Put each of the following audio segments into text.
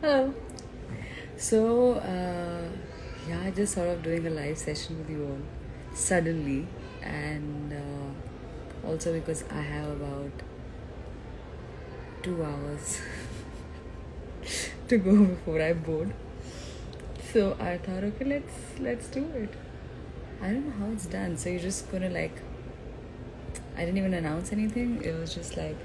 Hello. So, yeah, just sort of doing a live session with you all suddenly, and also because I have about 2 hours to go before I'm bored. So I thought, okay, let's do it. I don't know how it's done. So you're just gonna like, I didn't even announce anything. It was just like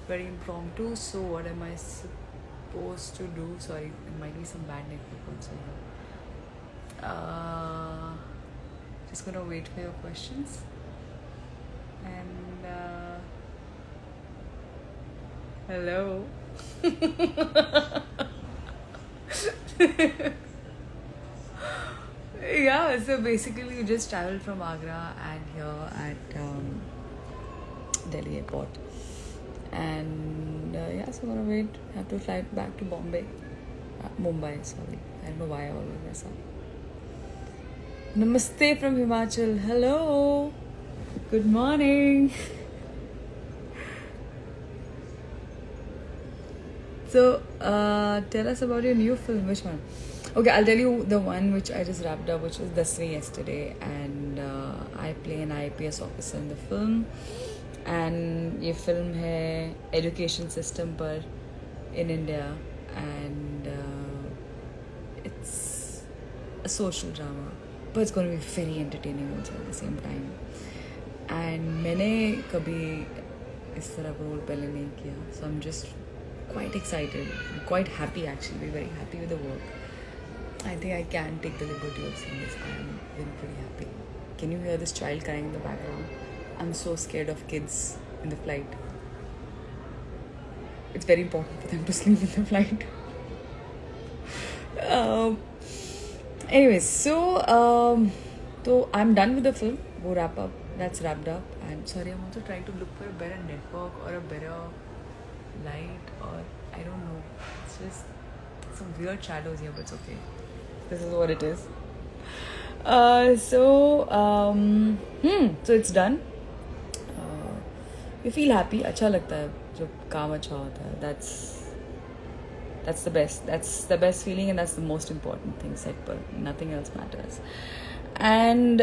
very impromptu. So what am I supposed to do? Sorry, there might be some bad network also here. Just gonna wait for your questions and hello. Yeah, so basically we just traveled from Agra and here at Delhi airport, and yeah, so gonna wait. Have to fly back to Bombay, Mumbai. Sorry, I don't know why I always mess up. Namaste from Himachal. Hello. Good morning. So, tell us about your new film. Which one? Okay, I'll tell you the one which I just wrapped up, which was Dasvi yesterday, and I play an IPS officer in the film. And ये film है education system पर in India, and it's a social drama, but it's going to be very entertaining also at the same time. And मैंने कभी इस तरह का role पहले नहीं किया, so I'm just quite excited, quite happy actually, very happy with the work. I think I can take the liberty of seeing this. I'm very pretty happy. Can you hear this child crying in the background? I'm so scared of kids in the flight. It's very important for them to sleep in the flight. um, Anyways, so I'm done with the film. We'll wrap up. That's wrapped up. And sorry, I'm also trying to look for a better network or a better light, or I don't know. It's just some weird shadows here, but it's okay. This is what it is. So it's done. You feel happy. अच्छा लगता है जब काम अच्छा होता है. That's the best. That's the best feeling, and that's the most important thing. Set per nothing else matters. And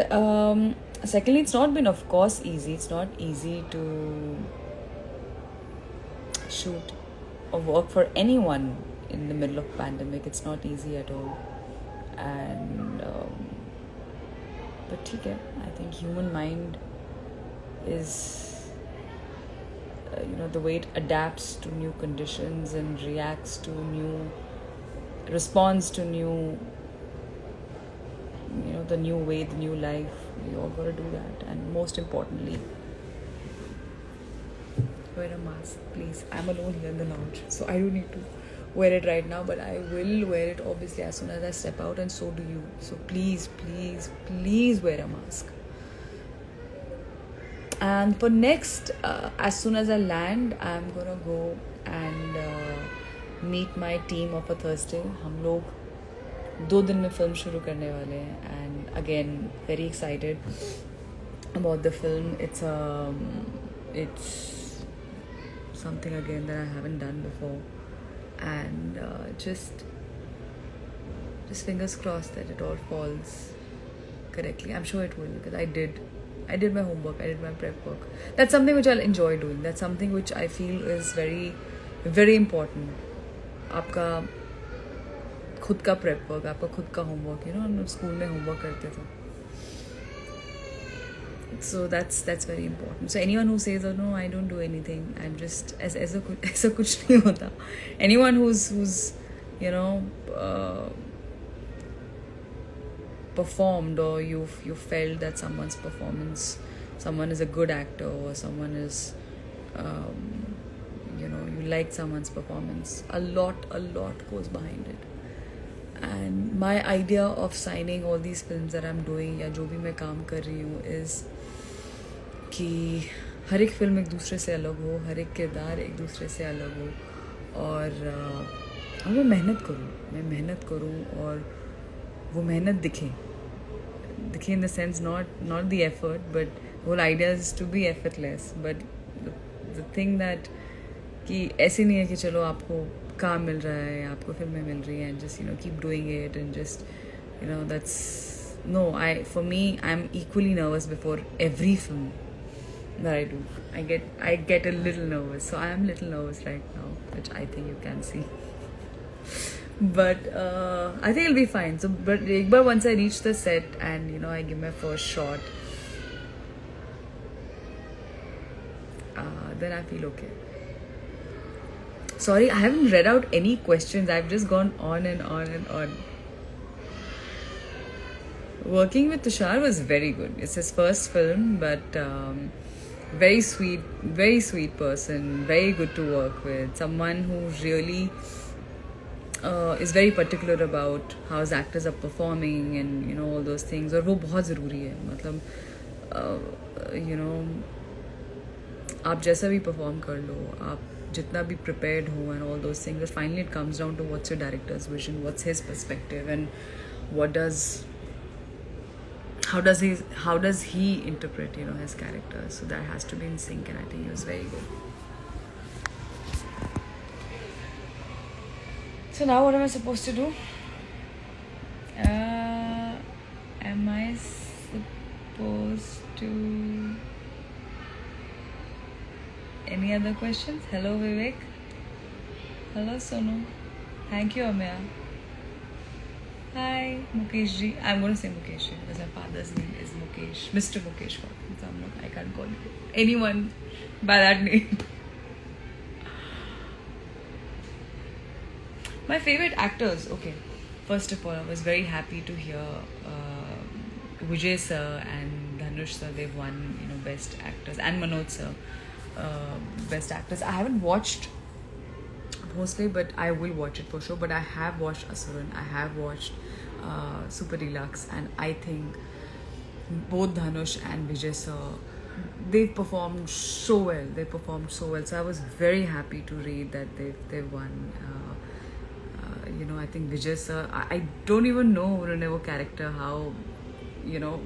secondly, it's not been, of course, easy. It's not easy to shoot or work for anyone in the middle of pandemic. It's not easy at all. And but ठीक है. I think human mind is the way it adapts to new conditions and responds to new, the new way, the new life. We all gotta do that. And most importantly, wear a mask, please. I'm alone here in the lounge, so I don't need to wear it right now, but I will wear it obviously as soon as I step out, and so do you. So please, please, please wear a mask. And for next, as soon as I land, I'm gonna go and meet my team of a Thursday. हम लोग 2 दिन में film शुरू करने वाले हैं, and again very excited about the film. It's something again that I haven't done before, and just fingers crossed that it all falls correctly. I'm sure it will, because I did my homework, I did my prep work. That's something which I'll enjoy doing. That's something which I feel is very, very important. आपका खुद का prep work, आपका खुद का homework. हम लोग school में homework करते थे. So that's very important. So anyone who says, oh no, I don't do anything, I'm just ऐसा कुछ नहीं होता. Anyone who's performed, or you felt that someone is a good actor, or someone is you like someone's performance, a lot goes behind it. And my idea of signing all these films that I'm doing, या जो भी मैं काम कर रही हूँ, is कि हर एक फिल्म एक दूसरे से अलग हो, हर एक किरदार एक दूसरे से अलग हो, और मैं मेहनत करूँ और वो मेहनत दिखे in the sense, not the effort, but whole idea is to be effortless. But the thing that कि ऐसे नहीं है कि चलो आपको काम मिल रहा है, आपको फिल्में मिल रही हैं, just keep doing it and just that's no. For me, I'm equally nervous before every film that I do. I get a little nervous, so I am a little nervous right now, which I think you can see. But I think it'll be fine. So, but ek baar once I reach the set and I give my first shot, then I feel okay. Sorry, I haven't read out any questions. I've just gone on and on and on. Working with Tushar was very good. It's his first film, but very sweet person, very good to work with. Someone who really is very particular about how his actors are performing and all those things. और वो बहुत ज़रूरी है. मतलब आप जैसा भी perform कर लो, आप जितना भी prepared हो and all those things, but finally it comes down to what's your director's vision, what's his perspective, and how does he interpret his character. So that has to be in sync, and I think he was very good. So now what am I supposed to do? Am I supposed to... Any other questions? Hello Vivek. Hello Sonu. Thank you Amya. Hi Mukesh ji. I'm going to say Mukesh ji because my father's name is Mukesh, Mr. Mukesh. So I can't call anyone by that name. My favorite actors. Okay, first of all, I was very happy to hear Vijay sir and Dhanush sir. They've won, best actors, and Manoj sir, best actors. I haven't watched mostly, but I will watch it for sure. But I have watched Asuran. I have watched Super Deluxe, and I think both Dhanush and Vijay sir, they performed so well. So I was very happy to read that they've won. I think Vijay sir, I don't even know Runevo character, how,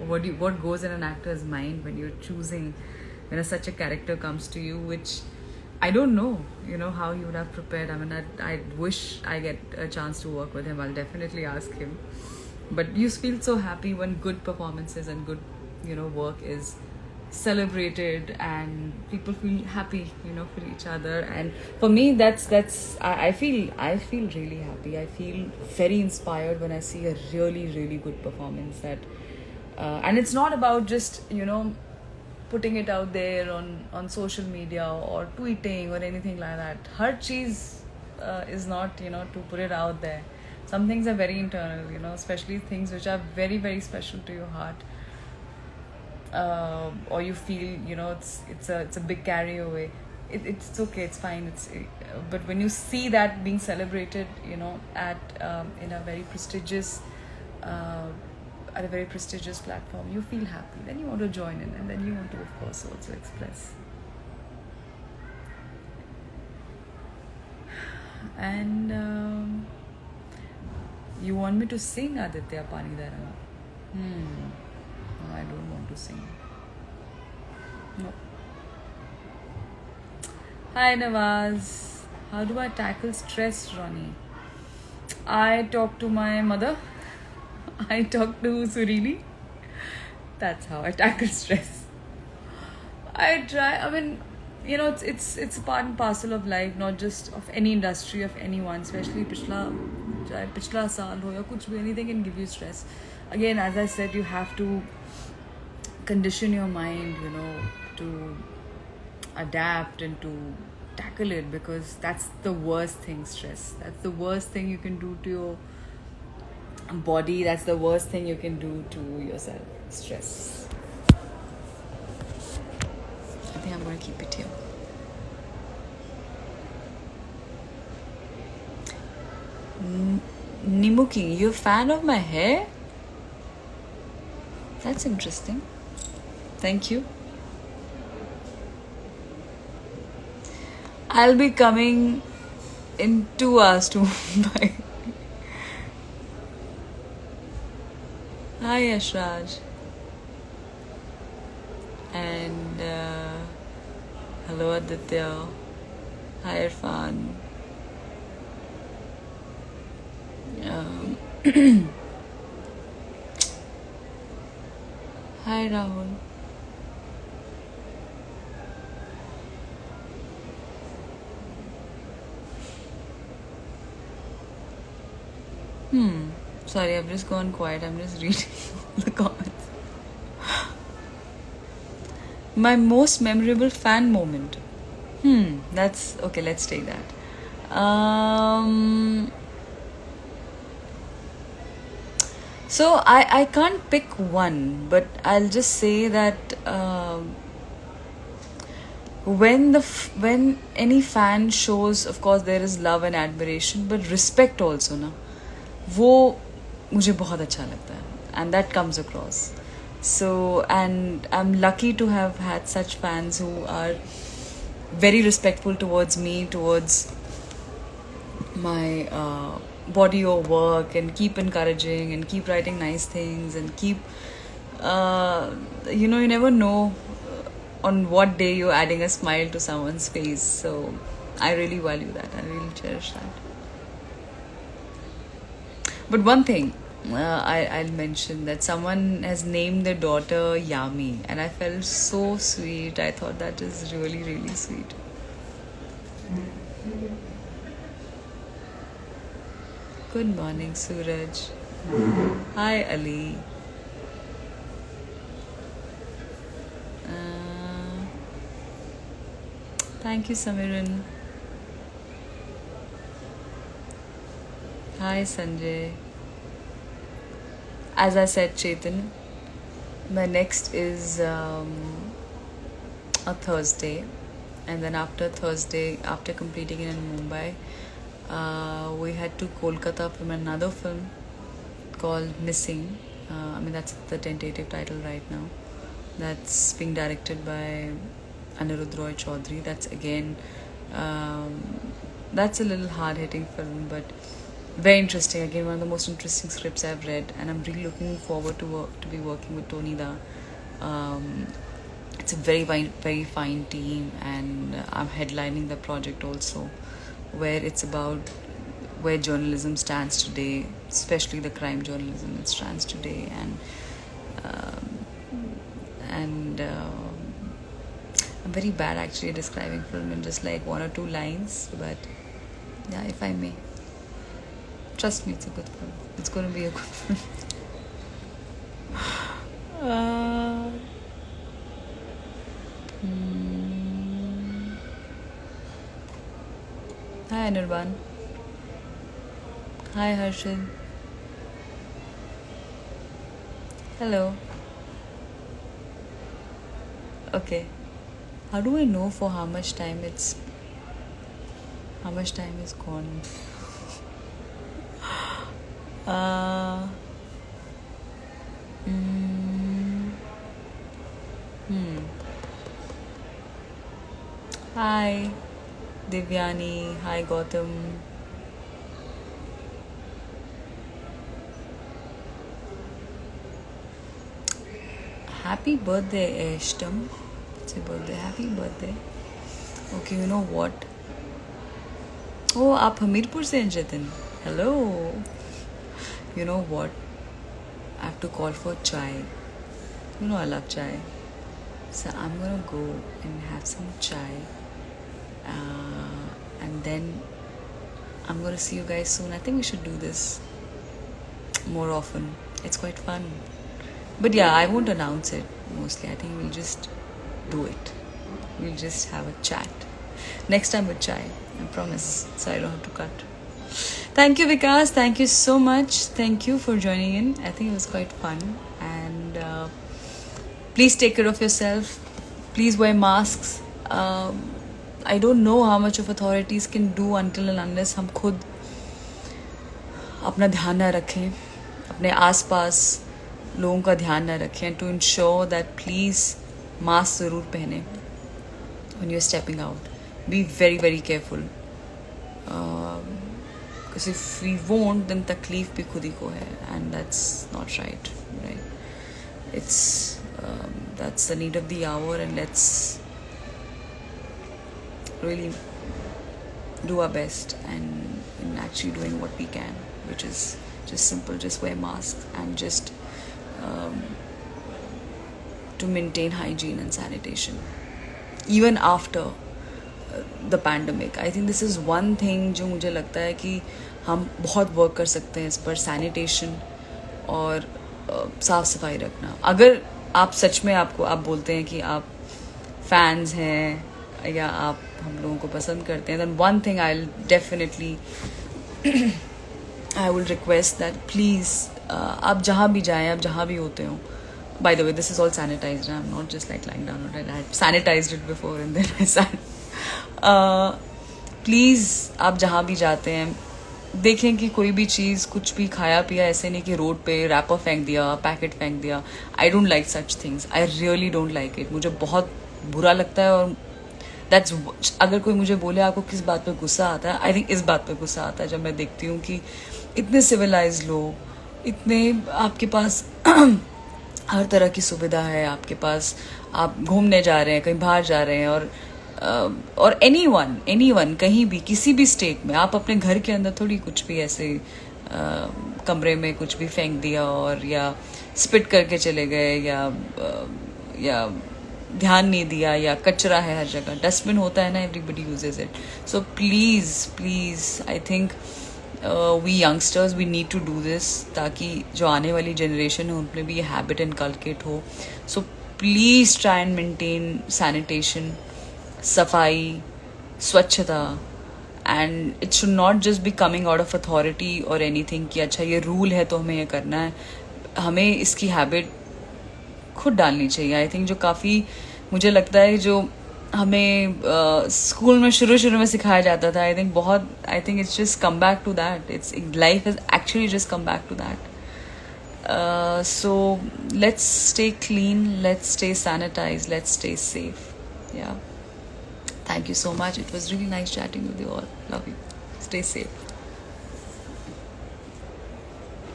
what goes in an actor's mind when you're choosing, when such a character comes to you, which I don't know, how he would have prepared. I mean, I wish I get a chance to work with him. I'll definitely ask him. But you feel so happy when good performances and good, work is celebrated and people feel happy, for each other. And for me, I feel really happy. I feel very inspired when I see a really, really good performance. And it's not about just, putting it out there on social media or tweeting or anything like that. Har cheez is not, to put it out there. Some things are very internal, especially things which are very, very special to your heart. Or you feel, it's a big carry away. It's okay, it's fine. But when you see that being celebrated, at in a very prestigious platform, you feel happy. Then you want to join in, and then you want to, of course, also express. And you want me to sing Aditya Panidaran? No, I don't want to sing. No. Hi Nawaz. How do I tackle stress, Ronnie? I talk to my mother. I talk to Surini. That's how I tackle stress. I try. I mean, it's a part and parcel of life, not just of any industry, of anyone, especially pichla saal ho ya kuch bhi, anything can give you stress. Again, as I said, you have to condition your mind, to adapt and to tackle it, because that's the worst thing, stress. That's the worst thing you can do to your body. That's the worst thing you can do to yourself, stress. I think I'm going to keep it here. Nimuki, you a fan of my hair? That's interesting. Thank you. I'll be coming in 2 hours to Mumbai. Hi Yashraj. And hello Aditya. Hi Irfan. Um, Hi Rahul. Sorry, I've just gone quiet. I'm just reading the comments. My most memorable fan moment. That's okay. Let's take that. So I can't pick one, but I'll just say that when any fan shows, of course there is love and admiration, but respect also ना, वो मुझे बहुत अच्छा लगता है, and that comes across. So and I'm lucky to have had such fans who are very respectful towards me, towards my body or work, and keep encouraging and keep writing nice things and keep you know, you never know on what day you're adding a smile to someone's face. So I really value that. I really cherish that. But one thing I'll mention, that someone has named their daughter Yami, and I felt so sweet. I thought that is really, really sweet. Good morning, Suraj. Hi, Ali. Thank you, Samiran. Hi, Sanjay. As I said, Chetan, my next is a Thursday, and then after Thursday, after completing it in Mumbai, we head to Kolkata from another film called Missing. I mean, that's the tentative title right now. That's being directed by Anirudh Roy Chaudhary. That's again, that's a little hard-hitting film, but very interesting. Again, one of the most interesting scripts I've read, and I'm really looking forward to be working with Tony Da. It's a very fine team, and I'm headlining the project also, where it's about where journalism stands today, especially the crime journalism it stands today, and I'm very bad actually at describing film in just like one or two lines, but yeah, if I may. Trust me, it's a good film. It's going to be a good film. Hi, Anirban. Hi, Harshid. Hello. Okay. How do I know for how much time is gone? Hi, Divyani. Hi, Gautam. Happy birthday, Ashtam. It's your birthday. Happy birthday. Okay, you know what? Oh, आप हमीरपुर से हैं Jatin. Hello. You know what? I have to call for chai. You know I love chai. So I'm gonna go and have some chai. And then I'm gonna see you guys soon. I think we should do this more often. It's quite fun. But yeah, I won't announce it mostly. I think we'll just do it. We'll just have a chat. Next time with chai. I promise. So I don't have to cut. Thank you, Vikas. Thank you so much. Thank you for joining in. I think it was quite fun. And please take care of yourself. Please wear masks. I don't know how much of authorities can do until and unless हम खुद अपना ध्यान न रखें, अपने आसपास लोगों का ध्यान न रखें, to ensure that please mask ज़रूर पहने when you're stepping out. Be very, very careful. Because if we won't, then तकलीफ भी खुद ही को है, and that's not right? It's that's the need of the hour, and let's really do our best and in actually doing what we can, which is just simple, just wear masks and just to maintain hygiene and sanitation even after the pandemic. I think this is one thing जो मुझे लगता है कि हम बहुत work कर सकते हैं इस पर, सैनिटेशन और साफ़ सफाई रखना. अगर आप सच में आप बोलते हैं कि आप फैंस हैं या आप हम लोगों को पसंद करते हैं, then one thing I'll definitely I will request that please आप जहाँ भी जाएं, आप जहाँ भी होते हो. By the way, this is all sanitized. I'm not just like lying down on it. I had sanitized it before and then I sat. Please आप जहाँ भी जाते हैं देखें कि कोई भी चीज़ कुछ भी खाया पिया ऐसे नहीं कि रोड पे रैपर फेंक दिया, पैकेट फेंक दिया. I don't like such things. I really don't like it. मुझे बहुत बुरा लगता है. और दैट्स, अगर कोई मुझे बोले आपको किस बात पे गुस्सा आता है, आई थिंक इस बात पे गुस्सा आता है जब मैं देखती हूँ कि इतने सिविलाइज लोग, इतने आपके पास हर तरह की सुविधा है, आपके पास आप घूमने जा रहे हैं, कहीं बाहर जा रहे हैं, और एनीवन कहीं भी किसी भी स्टेट में आप अपने घर के अंदर थोड़ी कुछ भी ऐसे कमरे में कुछ भी फेंक दिया और या स्पिट करके चले गए या ध्यान नहीं दिया या कचरा है हर जगह. डस्टबिन होता है ना, everybody uses it. So please I think we youngsters we need to do this ताकि जो आने वाली जनरेशन है उनमें भी ये हैबिट इनकलकेट हो. So please try and maintain sanitation, सफाई, स्वच्छता. And it should not just be coming out of authority और एनीथिंग कि अच्छा ये रूल है तो हमें ये करना है. हमें इसकी हैबिट खुद डालनी चाहिए. आई थिंक जो काफ़ी मुझे लगता है जो हमें स्कूल में शुरू में सिखाया जाता था, I think it's just come back to that. It's life is actually just come back to that. So let's stay clean, let's stay sanitized, let's stay safe. Yeah. Thank you so much. It was really nice chatting with you all. Love you. Stay safe.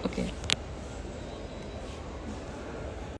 Okay.